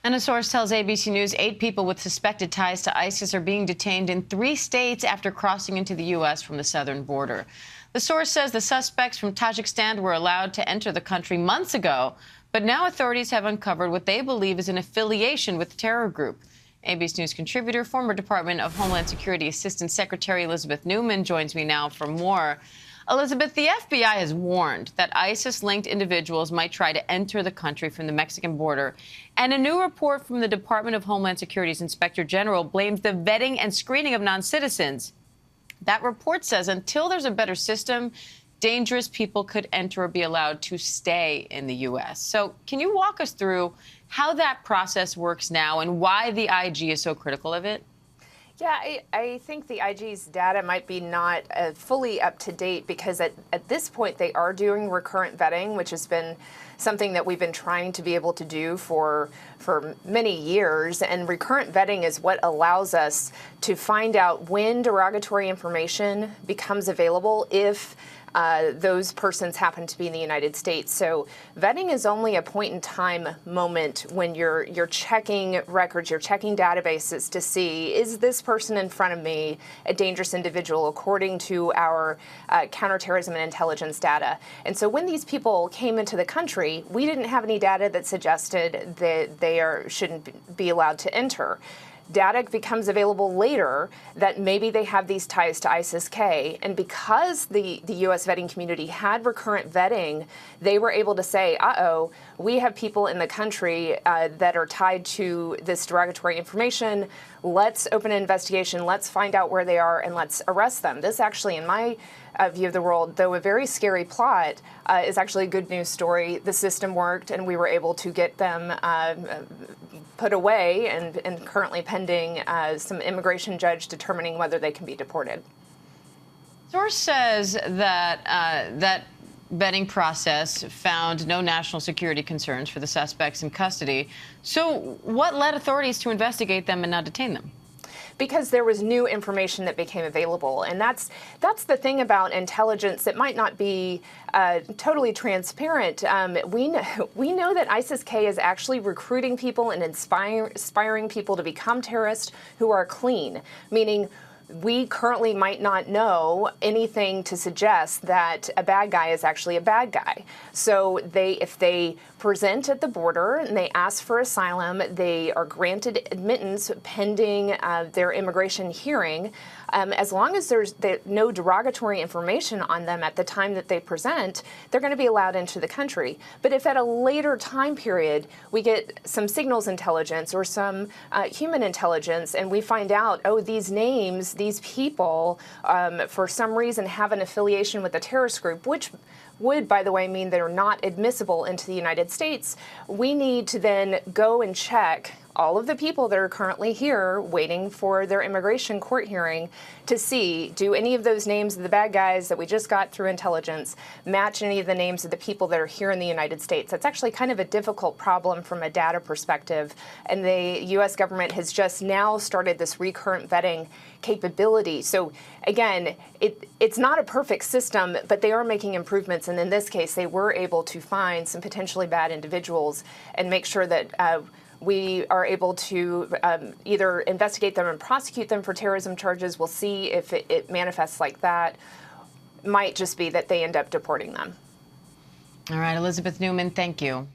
And a source tells ABC News 8 people with suspected ties to ISIS are being detained in 3 states after crossing into the U.S. from the southern border. The source says the suspects from Tajikistan were allowed to enter the country months ago, but now authorities have uncovered what they believe is an affiliation with the terror group. ABC News contributor, former Department of Homeland Security Assistant Secretary Elizabeth Newman joins me now for more. Elizabeth, the FBI has warned that ISIS-linked individuals might try to enter the country from the Mexican border. And a new report from the Department of Homeland Security's Inspector General blames the vetting and screening of non-citizens. That report says until there's a better system, dangerous people could enter or be allowed to stay in the U.S. So can you walk us through how that process works now and why the IG is so critical of it? Yeah, I think the IG's data might be not fully up to date because at this point they are doing recurrent vetting, which has been something that we've been trying to be able to do for many years. And recurrent vetting is what allows us to find out when derogatory information becomes available if those persons happen to be in the United States. So vetting is only a point-in-time moment when you're checking records, you're checking databases to see, is this person in front of me a dangerous individual according to our counterterrorism and intelligence data. And so when these people came into the country, we didn't have any data that suggested that they shouldn't be allowed to enter. Data becomes available later that maybe they have these ties to ISIS-K, and because the U.S. vetting community had recurrent vetting, they were able to say, uh-oh, we have people in the country that are tied to this derogatory information. Let's open an investigation, let's find out where they are, and let's arrest them. This actually, in my view of the world, though a very scary plot, is actually a good news story. The system worked, and we were able to get them put away and currently pending some immigration judge determining whether they can be deported. Source says that that vetting process found no national security concerns for the suspects in custody. So what led authorities to investigate them and not detain them? Because there was new information that became available. And that's the thing about intelligence that might not be totally transparent. We know that ISIS-K is actually recruiting people and inspiring people to become terrorists who are clean, meaning we currently might not know anything to suggest that a bad guy is actually a bad guy. So if they present at the border and they ask for asylum, they are granted admittance pending their immigration hearing. As long as there's no derogatory information on them at the time that they present, they're going to be allowed into the country. But if at a later time period we get some signals intelligence or some human intelligence and we find out, oh, these names, these people, for some reason have an affiliation with a terrorist group, which would, by the way, mean they're not admissible into the United States, we need to then go and check all of the people that are currently here waiting for their immigration court hearing to see, do any of those names of the bad guys that we just got through intelligence match any of the names of the people that are here in the United States? That's actually kind of a difficult problem from a data perspective. And the U.S. government has just now started this recurrent vetting capability. So again, it's not a perfect system, but they are making improvements. And in this case, they were able to find some potentially bad individuals and make sure that we are able to either investigate them and prosecute them for terrorism charges. We'll see if it manifests like that. Might just be that they end up deporting them. All right, Elizabeth Newman, thank you.